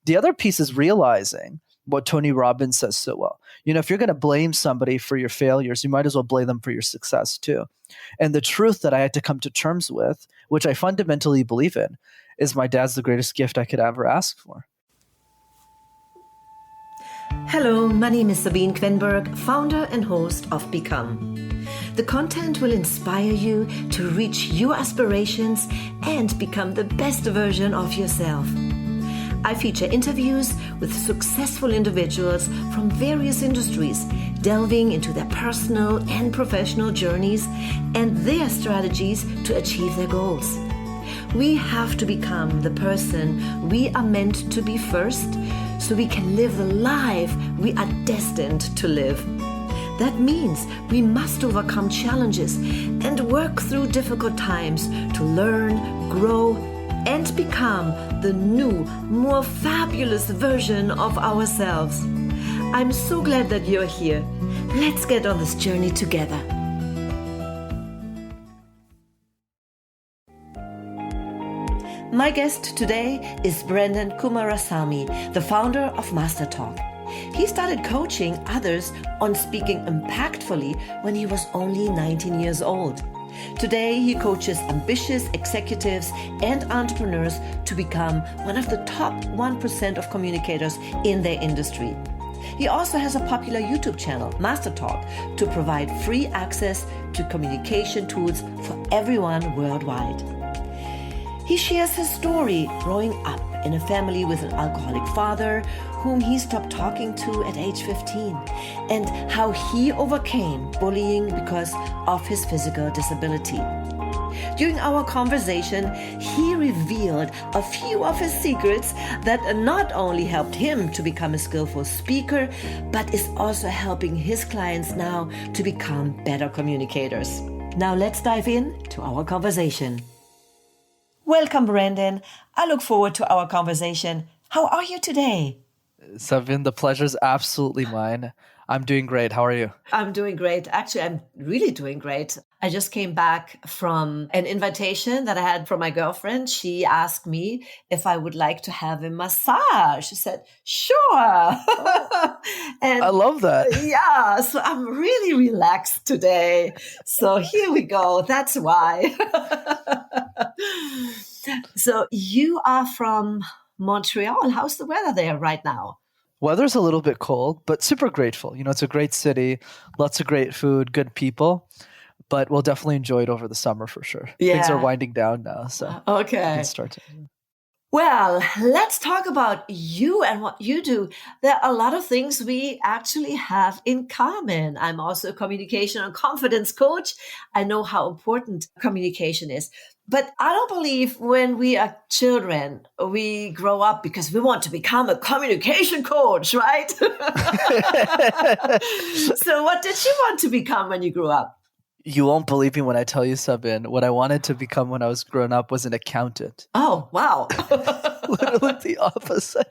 The other piece is realizing what Tony Robbins says so well. If you're going to blame somebody for your failures, you might as well blame them for your success too. And the truth that I had to come to terms with, which I fundamentally believe in, is my dad's the greatest gift I could ever ask for. Hello, my name is Sabine, founder and host of Become. The content will inspire you to reach your aspirations and become the best version of yourself. I feature interviews with successful individuals from various industries, delving into their personal and professional journeys and their strategies to achieve their goals. We have to become the person we are meant to be first, so we can live the life we are destined to live. That means we must overcome challenges and work through difficult times to learn, grow, and become the new, more fabulous version of ourselves. I'm so glad that you're here. Let's get on this journey together. My guest today is Brendon Kumarasamy, the founder of MasterTalk. He started coaching others on speaking impactfully when he was only 19 years old. Today, he coaches ambitious executives and entrepreneurs to become one of the top 1% of communicators in their industry. He also has a popular YouTube channel, MasterTalk, to provide free access to communication tools for everyone worldwide. He shares his story growing up in a family with an alcoholic father whom he stopped talking to at age 15, and how he overcame bullying because of his physical disability. During our conversation, he revealed a few of his secrets that not only helped him to become a skillful speaker, but is also helping his clients now to become better communicators. Now let's dive in to our conversation. Welcome, Brendon. I look forward to our conversation. How are you today? Sabine, the pleasure's absolutely mine. I'm doing great. How are you? I'm doing great. Actually, I'm really doing great. I just came back from an invitation that I had from my girlfriend. She asked me if I would like to have a massage. She said, sure. Oh, and I love that. Yeah, so I'm really relaxed today. So here we go. That's why. So you are from Montreal. How's the weather there right now? Weather's a little bit cold, but super grateful. It's a great city, lots of great food, good people, but we'll definitely enjoy it over the summer for sure. Yeah. Things are winding down now, so okay. We can start to... Well, let's talk about you and what you do. There are a lot of things we actually have in common. I'm also a communication and confidence coach. I know how important communication is. But I don't believe when we are children, we grow up because we want to become a communication coach, right? So what did you want to become when you grew up? You won't believe me when I tell you, Sabine. What I wanted to become when I was growing up was an accountant. Oh, wow. Literally the opposite.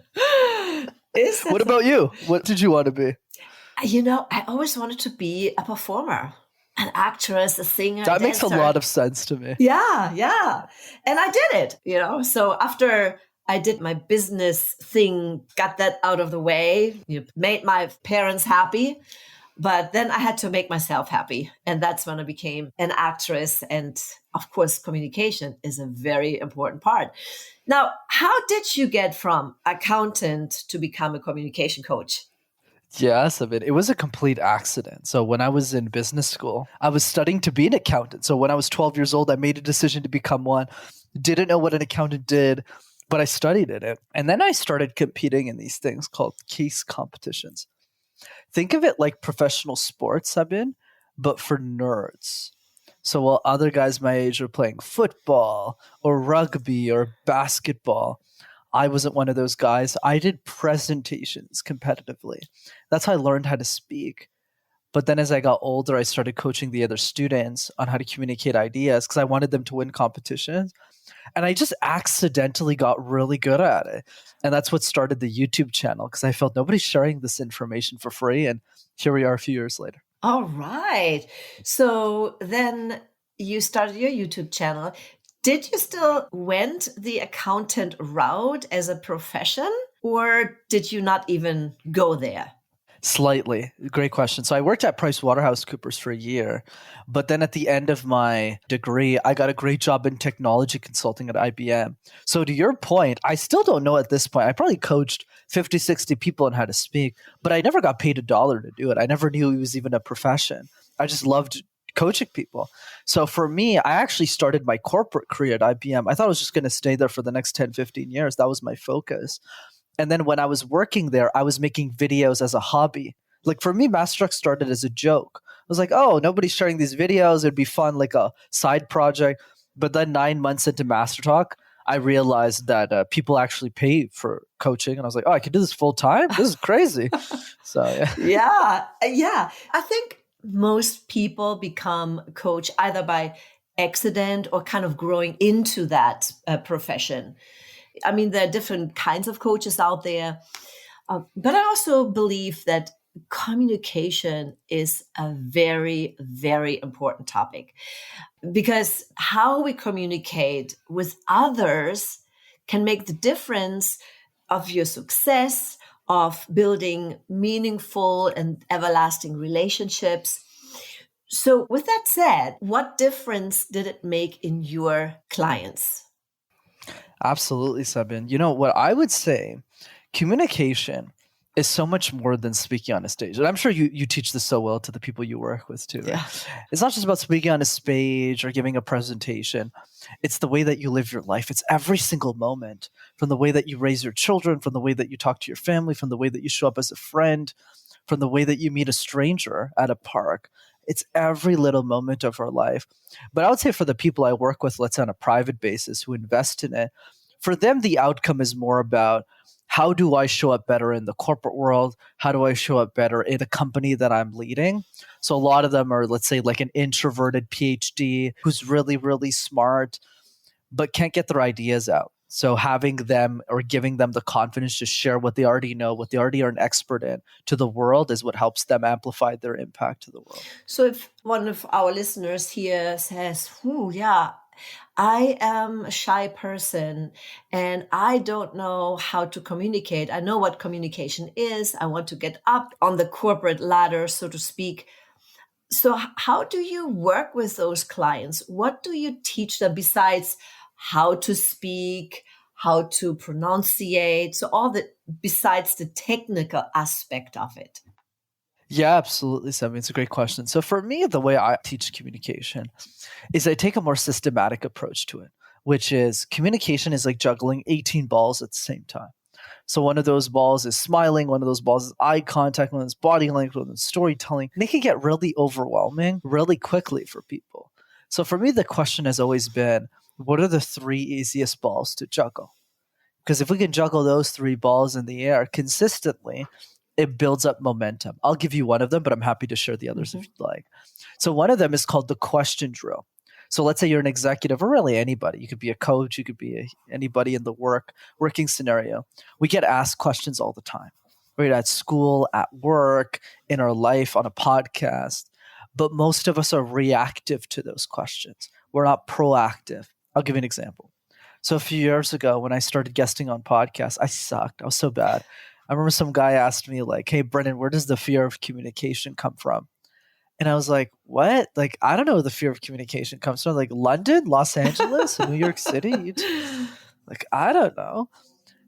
What about you? What did you want to be? I always wanted to be a performer. An actress, a singer, that dancer. Makes a lot of sense to me. Yeah. And I did it, So after I did my business thing, got that out of the way, made my parents happy, but then I had to make myself happy. And that's when I became an actress. And of course, communication is a very important part. Now, how did you get from accountant to become a communication coach? Yes, it was a complete accident. So when I was in business school, I was studying to be an accountant. So when I was 12 years old, I made a decision to become one. Didn't know what an accountant did, but I studied it. And then I started competing in these things called case competitions. Think of it like professional sports, Sabine, but for nerds. So while other guys my age were playing football or rugby or basketball, I wasn't one of those guys. I did presentations competitively. That's how I learned how to speak. But then as I got older, I started coaching the other students on how to communicate ideas because I wanted them to win competitions. And I just accidentally got really good at it. And that's what started the YouTube channel because I felt nobody's sharing this information for free. And here we are a few years later. All right. So then you started your YouTube channel. Did you still went the accountant route as a profession? or did you not even go there? Slightly. Great question. So I worked at PricewaterhouseCoopers for a year, but then at the end of my degree, I got a great job in technology consulting at IBM. So to your point, I still don't know at this point. I probably coached 50, 60 people on how to speak, but I never got paid $1 to do it. I never knew it was even a profession. I just loved coaching people. So for me, I actually started my corporate career at IBM. I thought I was just going to stay there for the next 10, 15 years. That was my focus. And then when I was working there, I was making videos as a hobby. Like for me, MasterTalk started as a joke. I was like, oh, nobody's sharing these videos. It'd be fun, like a side project. But then 9 months into MasterTalk, I realized that people actually pay for coaching. And I was like, oh, I can do this full time? This is crazy. So yeah. Yeah. I think most people become a coach either by accident or kind of growing into that profession. I mean, there are different kinds of coaches out there. But I also believe that communication is a very, very important topic, because how we communicate with others can make the difference of your success, of building meaningful and everlasting relationships. So with that said, what difference did it make in your clients? Absolutely, Sabine. You know what I would say, communication is so much more than speaking on a stage. And I'm sure you teach this so well to the people you work with too, right? Yeah. It's not just about speaking on a stage or giving a presentation. It's the way that you live your life. It's every single moment, from the way that you raise your children, from the way that you talk to your family, from the way that you show up as a friend, from the way that you meet a stranger at a park. It's every little moment of our life. But I would say for the people I work with, let's say on a private basis, who invest in it, for them, the outcome is more about how do I show up better in the corporate world? How do I show up better in a company that I'm leading? So a lot of them are, let's say, like an introverted PhD who's really, really smart, but can't get their ideas out. So having them or giving them the confidence to share what they already know, what they already are an expert in to the world is what helps them amplify their impact to the world. So if one of our listeners here says, yeah, I am a shy person and I don't know how to communicate. I know what communication is. I want to get up on the corporate ladder, so to speak. So how do you work with those clients? What do you teach them besides how to speak, how to pronunciate? So all the besides the technical aspect of it. Yeah, absolutely, Sammy. It's a great question. So for me, the way I teach communication is I take a more systematic approach to it, which is communication is like juggling 18 balls at the same time. So one of those balls is smiling, one of those balls is eye contact, one is body language, one is storytelling. And it can get really overwhelming really quickly for people. So for me, the question has always been, what are the 3 easiest balls to juggle? Because if we can juggle those 3 balls in the air consistently, it builds up momentum. I'll give you one of them, but I'm happy to share the others if you'd like. So one of them is called the question drill. So let's say you're an executive or really anybody. You could be a coach. You could be anybody in the working scenario. We get asked questions all the time, right? At school, at work, in our life, on a podcast. But most of us are reactive to those questions. We're not proactive. I'll give you an example. So a few years ago when I started guesting on podcasts, I sucked. I was so bad. I remember some guy asked me like, hey, Brendon, where does the fear of communication come from? And I was like, what? Like, I don't know where the fear of communication comes from. Like London, Los Angeles, New York City? Like, I don't know.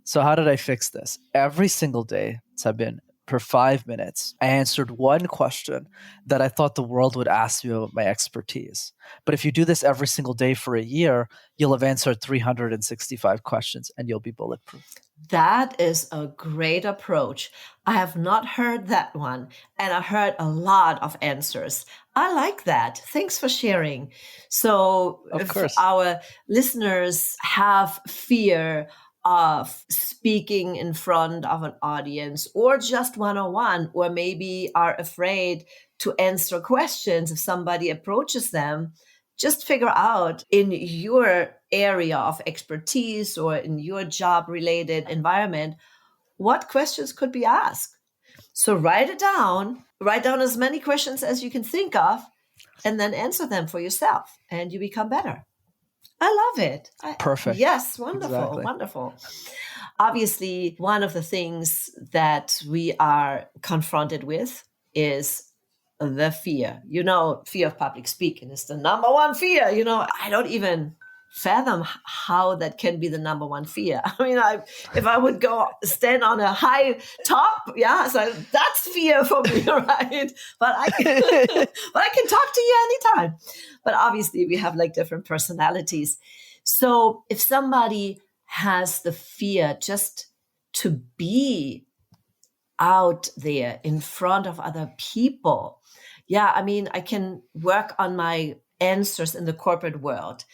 So how did I fix this? Every single day, Sabine, for 5 minutes, I answered one question that I thought the world would ask me about my expertise. But if you do this every single day for a year, you'll have answered 365 questions and you'll be bulletproof. That is a great approach. I have not heard that one, and I heard a lot of answers. I like that. Thanks for sharing. So Of course. Our listeners have fear of speaking in front of an audience or just one-on-one, or maybe are afraid to answer questions if somebody approaches them, just figure out in your area of expertise or in your job related environment, what questions could be asked. So write down as many questions as you can think of, and then answer them for yourself, and you become better. I love it. Perfect. Yes, wonderful, Exactly. wonderful. Obviously, one of the things that we are confronted with is the fear. Fear of public speaking is the number one fear. I don't even fathom how that can be the number one fear. I mean, if I would go stand on a high top, so that's fear for me, right? But I can talk to you anytime. But obviously, we have like different personalities. So if somebody has the fear just to be out there in front of other people, I can work on my answers in the corporate world.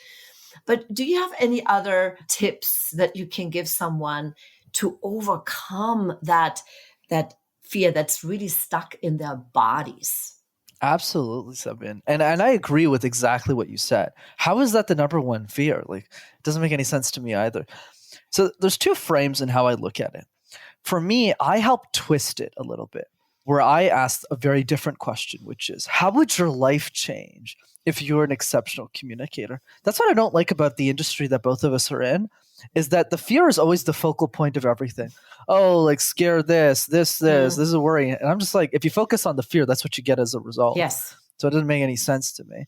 But do you have any other tips that you can give someone to overcome that fear that's really stuck in their bodies? Absolutely, Sabine. And I agree with exactly what you said. How is that the number one fear? Like, it doesn't make any sense to me either. So there's two frames in how I look at it. For me, I help twist it a little bit, where I ask a very different question, which is, how would your life change if you're an exceptional communicator? That's what I don't like about the industry that both of us are in, is that the fear is always the focal point of everything. Oh, like scare this is a worry. And I'm just like, if you focus on the fear, that's what you get as a result. Yes. So it doesn't make any sense to me.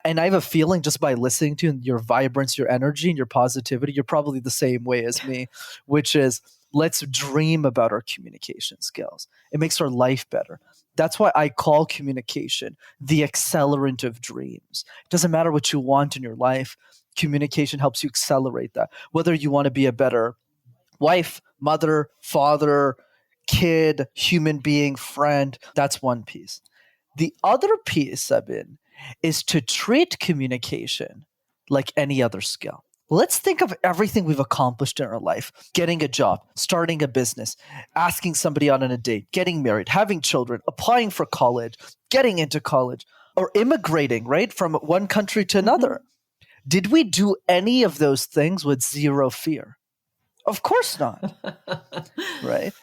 And I have a feeling just by listening to your vibrance, your energy, and your positivity, you're probably the same way as me, which is, let's dream about our communication skills. It makes our life better. That's why I call communication the accelerant of dreams. It doesn't matter what you want in your life. Communication helps you accelerate that. Whether you want to be a better wife, mother, father, kid, human being, friend, that's one piece. The other piece, Sabine, is to treat communication like any other skill. Let's think of everything we've accomplished in our life: getting a job, starting a business, asking somebody out on a date, getting married, having children, applying for college, getting into college, or immigrating, right, from one country to another. Did we do any of those things with zero fear? Of course not, right?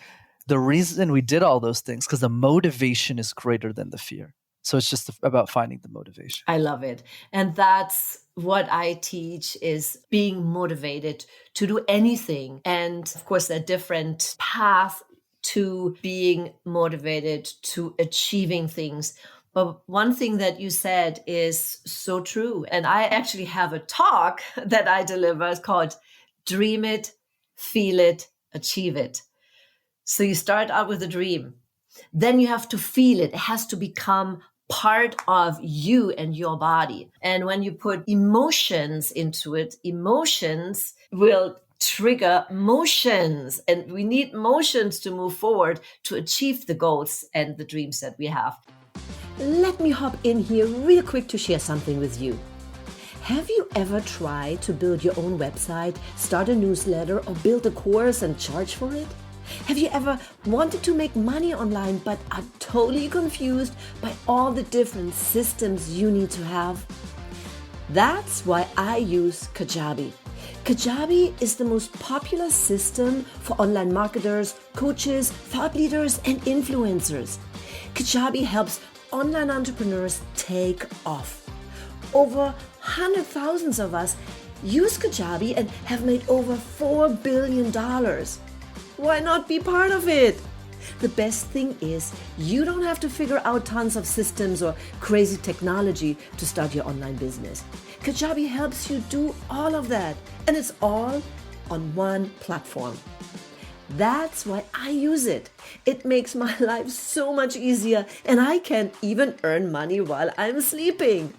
The reason we did all those things because the motivation is greater than the fear. So it's just about finding the motivation. I love it. And that's what I teach, is being motivated to do anything. And of course, a different path to being motivated to achieving things. But one thing that you said is so true. And I actually have a talk that I deliver. It's called Dream It, Feel It, Achieve It. So you start out with a dream. Then you have to feel it. It has to become part of you and your body. And when you put emotions into it, emotions will trigger motions. And we need motions to move forward to achieve the goals and the dreams that we have. Let me hop in here real quick to share something with you. Have you ever tried to build your own website, start a newsletter, or build a course and charge for it? Have you ever wanted to make money online but are totally confused by all the different systems you need to have? That's why I use Kajabi. Kajabi is the most popular system for online marketers, coaches, thought leaders, and influencers. Kajabi helps online entrepreneurs take off. Over 100,000 of us use Kajabi and have made over $4 billion. Why not be part of it? The best thing is you don't have to figure out tons of systems or crazy technology to start your online business. Kajabi helps you do all of that, and it's all on one platform. That's why I use it. It makes my life so much easier, and I can even earn money while I'm sleeping.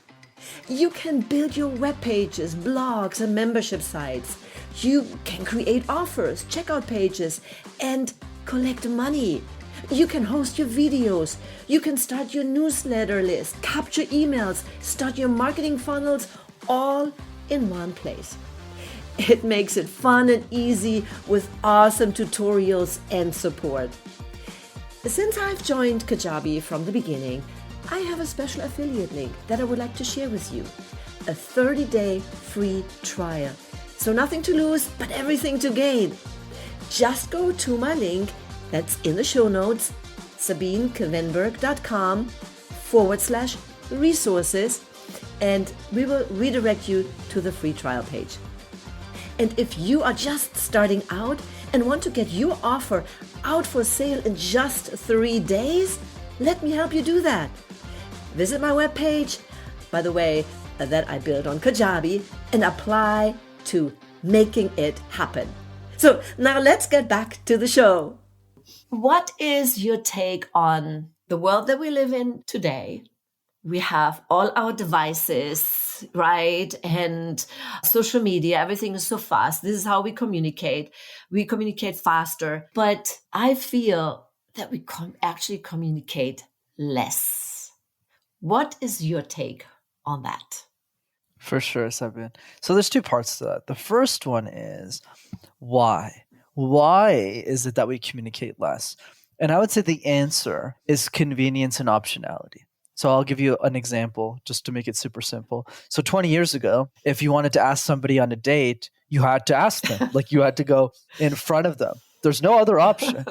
You can build your web pages, blogs, and membership sites. You can create offers, checkout pages, and collect money. You can host your videos. You can start your newsletter list, capture emails, start your marketing funnels, all in one place. It makes it fun and easy with awesome tutorials and support. Since I've joined Kajabi from the beginning, I have a special affiliate link that I would like to share with you. A 30-day free trial. So nothing to lose, but everything to gain. Just go to my link that's in the show notes, sabinekvenberg.com/resources, and we will redirect you to the free trial page. And if you are just starting out and want to get your offer out for sale in just 3 days? Let me help you do that. Visit my webpage, by the way, that I built on Kajabi, and apply to making it happen. So now let's get back to the show. What is your take on the world that we live in today? We have all our devices, right? And social media, everything is so fast. This is how we communicate. We communicate faster. But I feel that we actually communicate less. What is your take on that? For sure, Sabine. So there's two parts to that. The first one is why? Why is it that we communicate less? And I would say the answer is convenience and optionality. So I'll give you an example just to make it super simple. So 20 years ago, if you wanted to ask somebody on a date, you had to ask them. Like you had to go in front of them. There's no other option,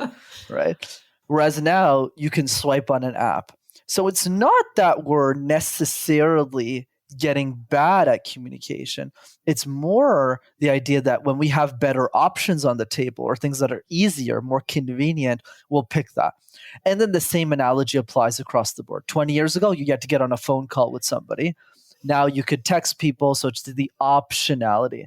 right? Whereas now you can swipe on an app. So it's not that we're necessarily getting bad at communication. It's more the idea that when we have better options on the table or things that are easier, more convenient, we'll pick that. And then the same analogy applies across the board. 20 years ago, you had to get on a phone call with somebody. Now you could text people, so it's the optionality.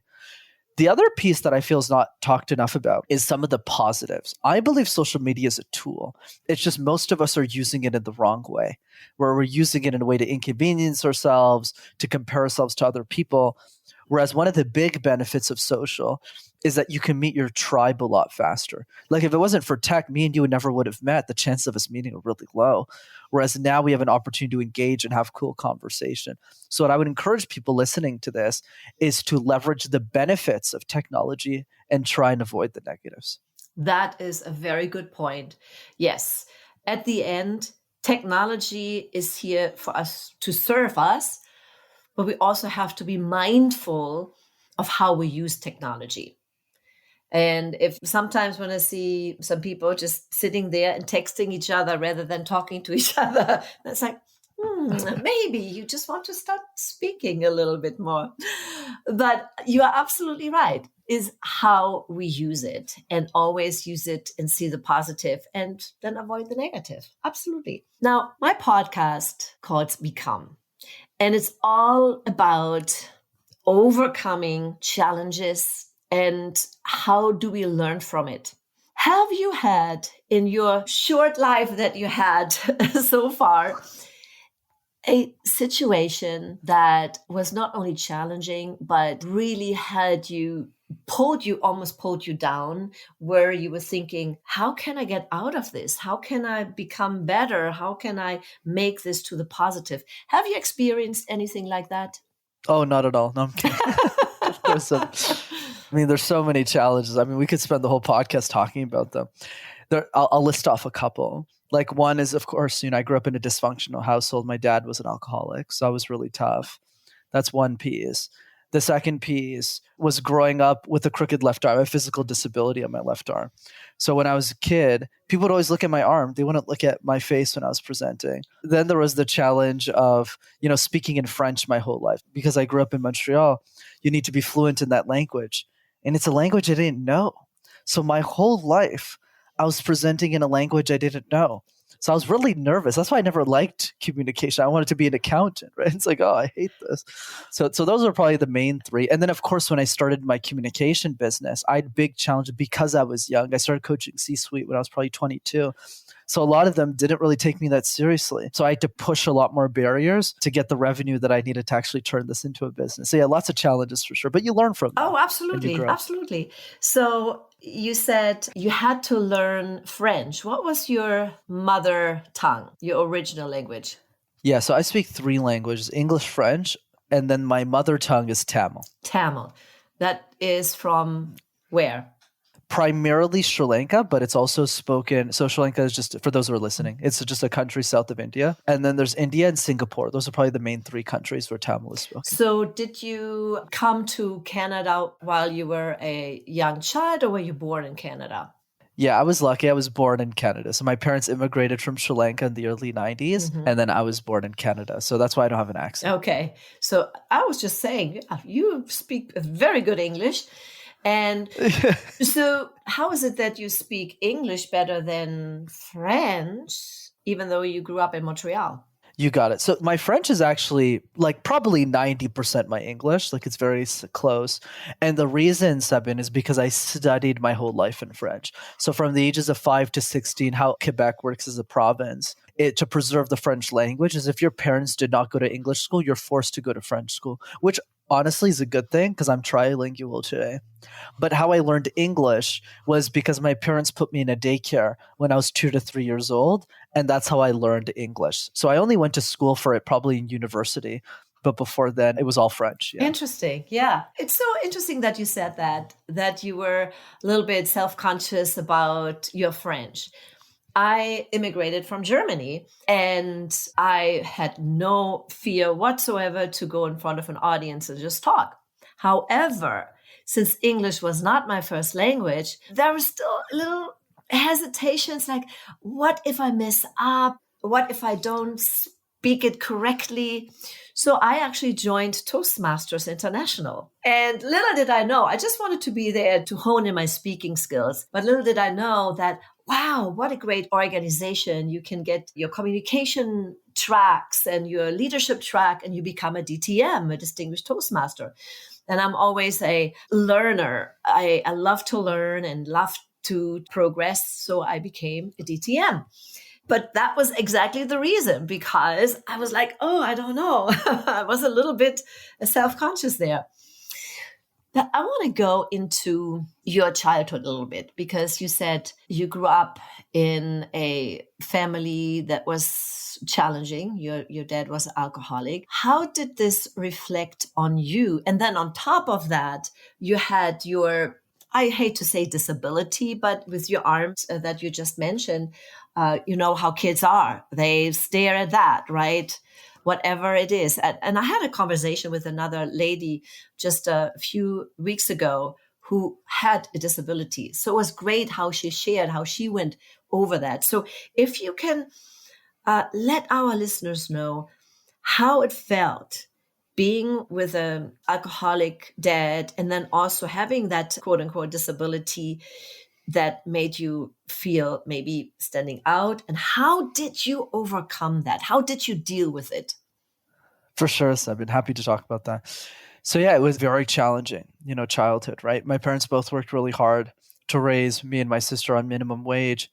The other piece that I feel is not talked enough about is some of the positives. I believe social media is a tool. It's just most of us are using it in the wrong way, where we're using it in a way to inconvenience ourselves, to compare ourselves to other people. Whereas one of the big benefits of social is that you can meet your tribe a lot faster. Like if it wasn't for tech, me and you never would have met. The chances of us meeting are really low. Whereas now we have an opportunity to engage and have cool conversation. So what I would encourage people listening to this is to leverage the benefits of technology and try and avoid the negatives. That is a very good point. Yes. At the end, technology is here for us to serve us, but we also have to be mindful of how we use technology. And if sometimes when I see some people just sitting there and texting each other rather than talking to each other, it's like, maybe you just want to start speaking a little bit more. But you are absolutely right, is how we use it, and always use it and see the positive and then avoid the negative. Absolutely. Now, my podcast called Become, and it's all about overcoming challenges and how do we learn from it. Have you had in your short life that you had so far a situation that was not only challenging, but really had you almost pulled you down, where you were thinking, how can I get out of this? How can I become better? How can I make this to the positive? Have you experienced anything like that? Oh, not at all. No, I'm kidding. Of course. There's so many challenges. We could spend the whole podcast talking about them. I'll list off a couple. Like one is, of course, I grew up in a dysfunctional household. My dad was an alcoholic, so I was really tough. That's one piece. The second piece was growing up with a crooked left arm, a physical disability on my left arm. So when I was a kid, people would always look at my arm. They wouldn't look at my face when I was presenting. Then there was the challenge of, speaking in French my whole life. Because I grew up in Montreal, you need to be fluent in that language. And it's a language I didn't know. So my whole life, I was presenting in a language I didn't know. So I was really nervous. That's why I never liked communication. I wanted to be an accountant, right? It's like, oh, I hate this. So those are probably the main three. And then, of course, when I started my communication business, I had big challenges because I was young. I started coaching C-suite when I was probably 22. So a lot of them didn't really take me that seriously. So I had to push a lot more barriers to get the revenue that I needed to actually turn this into a business. So yeah, lots of challenges for sure, but you learn from them. Oh, absolutely. Absolutely. So you said you had to learn French. What was your mother tongue, your original language? Yeah, so I speak 3 languages, English, French, and then my mother tongue is Tamil. Tamil. That is from where? Primarily Sri Lanka, but it's also spoken. So Sri Lanka is just, for those who are listening, it's just a country south of India. And then there's India and Singapore. Those are probably the main 3 countries where Tamil is spoken. So did you come to Canada while you were a young child, or were you born in Canada? Yeah, I was lucky. I was born in Canada. So my parents immigrated from Sri Lanka in the early 90s, and then I was born in Canada. So that's why I don't have an accent. Okay. So I was just saying, you speak very good English. And so how is it that you speak English better than French, even though you grew up in Montreal? You got it. So my French is actually like probably 90% my English. Like it's very close. And the reason, Sabine, is because I studied my whole life in French. So from the ages of 5 to 16, how Quebec works as a province, to preserve the French language is if your parents did not go to English school, you're forced to go to French school, which honestly is a good thing because I'm trilingual today. But how I learned English was because my parents put me in a daycare when I was 2 to 3 years old. And that's how I learned English. So I only went to school for it probably in university. But before then, it was all French. Yeah. Interesting. Yeah. It's so interesting that you said that you were a little bit self-conscious about your French. I immigrated from Germany and I had no fear whatsoever to go in front of an audience and just talk. However, since English was not my first language, there was still a little hesitations like, what if I mess up? What if I don't speak it correctly? So I actually joined Toastmasters International. And little did I know, I just wanted to be there to hone in my speaking skills. But little did I know that, wow, what a great organization. You can get your communication tracks and your leadership track, and you become a DTM, a Distinguished Toastmaster. And I'm always a learner. I love to learn and love to progress. So I became a DTM. But that was exactly the reason, because I was like, oh, I don't know. I was a little bit self-conscious there. But I want to go into your childhood a little bit, because you said you grew up in a family that was challenging. Your dad was an alcoholic. How did this reflect on you? And then on top of that, you had your, I hate to say disability, but with your arms that you just mentioned, you know how kids are. They stare at that, right? Whatever it is. And I had a conversation with another lady just a few weeks ago who had a disability. So it was great how she shared, how she went over that. So if you can let our listeners know how it felt being with an alcoholic dad and then also having that quote unquote disability that made you feel maybe standing out, and how did you overcome that? How did you deal with it? For sure, I've been happy to talk about that. So yeah, it was very challenging, childhood, right? My parents both worked really hard to raise me and my sister on minimum wage.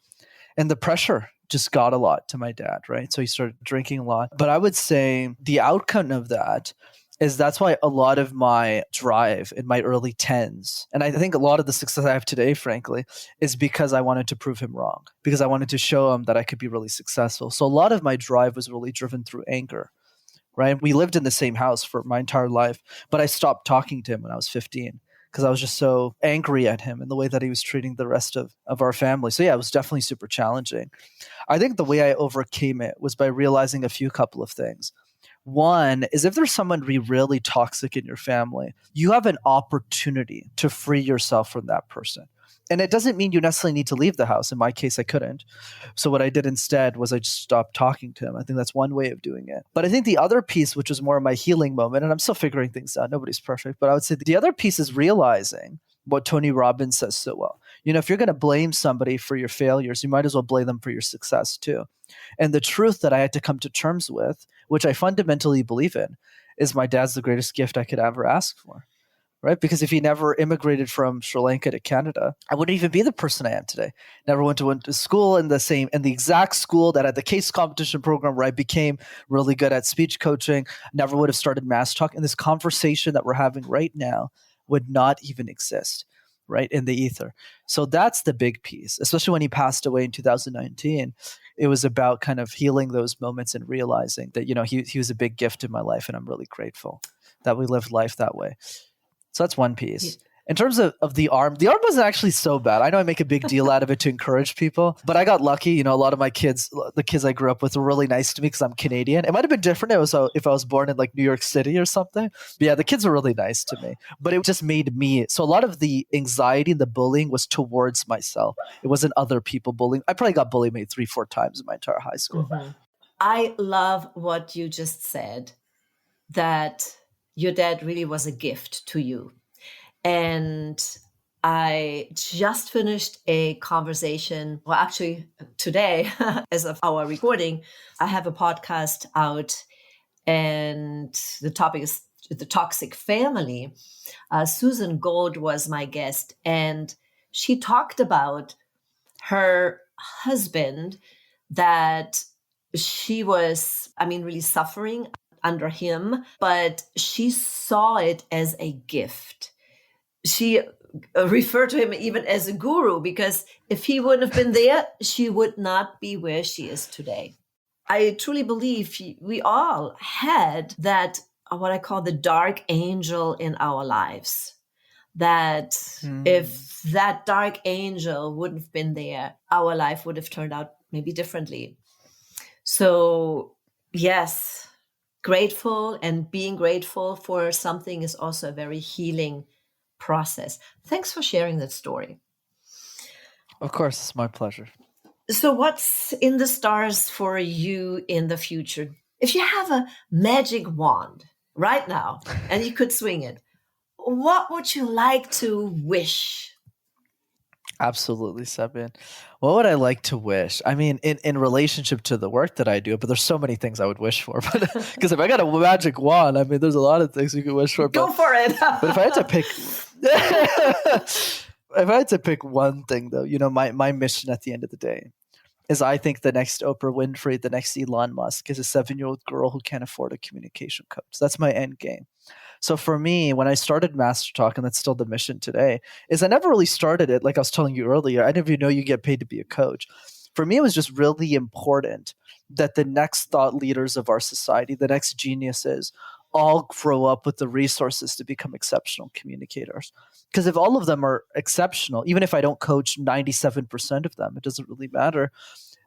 And the pressure just got a lot to my dad, right? So he started drinking a lot. But I would say the outcome of that is that's why a lot of my drive in my early 10s, and I think a lot of the success I have today, frankly, is because I wanted to prove him wrong, because I wanted to show him that I could be really successful. So a lot of my drive was really driven through anger, right? We lived in the same house for my entire life, but I stopped talking to him when I was 15 because I was just so angry at him and the way that he was treating the rest of our family. So yeah, it was definitely super challenging. I think the way I overcame it was by realizing a couple of things. One is if there's someone really toxic in your family, you have an opportunity to free yourself from that person. And it doesn't mean you necessarily need to leave the house. In my case, I couldn't. So what I did instead was I just stopped talking to him. I think that's one way of doing it. But I think the other piece, which was more of my healing moment, and I'm still figuring things out, nobody's perfect, but I would say the other piece is realizing what Tony Robbins says so well. If you're going to blame somebody for your failures, you might as well blame them for your success too. And the truth that I had to come to terms with, which I fundamentally believe in, is my dad's the greatest gift I could ever ask for. Right? Because if he never immigrated from Sri Lanka to Canada, I wouldn't even be the person I am today. Never went to school in the exact school that had the case competition program where I became really good at speech coaching. Never would have started MasterTalk. And this conversation that we're having right now would not even exist, right, in the ether. So that's the big piece, especially when he passed away in 2019. It was about kind of healing those moments and realizing that, he was a big gift in my life. And I'm really grateful that we lived life that way. So that's one piece. In terms of the arm wasn't actually so bad. I know I make a big deal out of it to encourage people, but I got lucky. A lot of my kids, the kids I grew up with, were really nice to me because I'm Canadian. It might have been different if I was born in like New York City or something. But yeah, the kids were really nice to me, but it just made me. So a lot of the anxiety and the bullying was towards myself. It wasn't other people bullying. I probably got bullied maybe 3-4 times in my entire high school. Mm-hmm. I love what you just said, that your dad really was a gift to you. And I just finished a conversation. Well, actually, today, as of our recording, I have a podcast out, and the topic is the toxic family. Susan Gold was my guest, and she talked about her husband, that she was, really suffering under him, but she saw it as a gift. She referred to him even as a guru, because if he wouldn't have been there, she would not be where she is today. I truly believe we all had that, what I call the dark angel in our lives. That if that dark angel wouldn't have been there, our life would have turned out maybe differently. So yes, grateful, and being grateful for something is also a very healing process. Thanks for sharing that story. Of course, it's my pleasure. So what's in the stars for you in the future? If you have a magic wand right now and you could swing it, what would you like to wish? Absolutely, Sabine. What would I like to wish? I mean, in relationship to the work that I do, but there's so many things I would wish for. But because if I got a magic wand, I mean, there's a lot of things you could wish for. Go for it. But if I had to pick, if I had to pick one thing, though, my mission at the end of the day is, I think the next Oprah Winfrey, the next Elon Musk, is a 7-year-old girl who can't afford a communication coach. That's my end game. So for me, when I started MasterTalk, and that's still the mission today, is I never really started it, like I was telling you earlier, I didn't even know you get paid to be a coach. For me, it was just really important that the next thought leaders of our society, the next geniuses, all grow up with the resources to become exceptional communicators. Because if all of them are exceptional, even if I don't coach 97% of them, it doesn't really matter.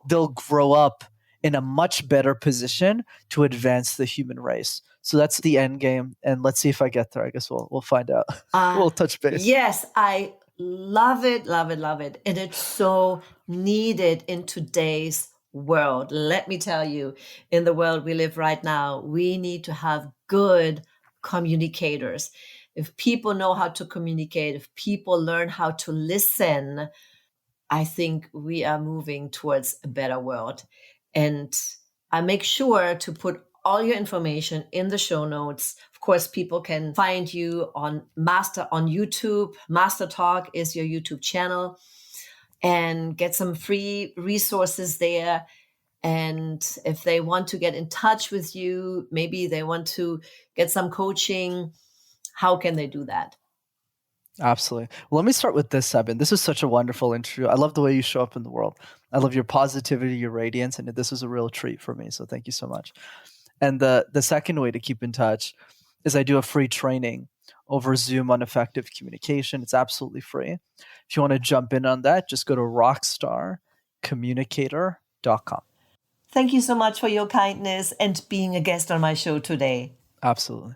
They'll grow up in a much better position to advance the human race. So that's the end game. And let's see if I get there. I guess we'll find out. We'll touch base. Yes, I love it, love it, love it. And it's so needed in today's world. Let me tell you, in the world we live right now, we need to have good communicators. If people know how to communicate, if people learn how to listen, I think we are moving towards a better world. And I make sure to put all your information in the show notes. Of course, people can find you on YouTube. MasterTalk is your YouTube channel, and get some free resources there. And if they want to get in touch with you, maybe they want to get some coaching, how can they do that? Absolutely. Well, let me start with this, Sabine. This is such a wonderful interview. I love the way you show up in the world. I love your positivity, your radiance, and this was a real treat for me. So thank you so much. And the second way to keep in touch is I do a free training over Zoom on effective communication. It's absolutely free. If you want to jump in on that, just go to rockstarcommunicator.com. Thank you so much for your kindness and being a guest on my show today. Absolutely.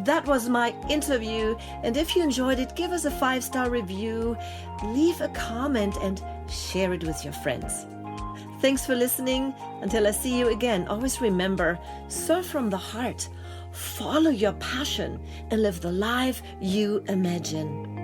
That was my interview. And if you enjoyed it, give us a 5-star review, leave a comment, and share it with your friends. Thanks for listening. Until I see you again, always remember, serve from the heart, follow your passion, and live the life you imagine.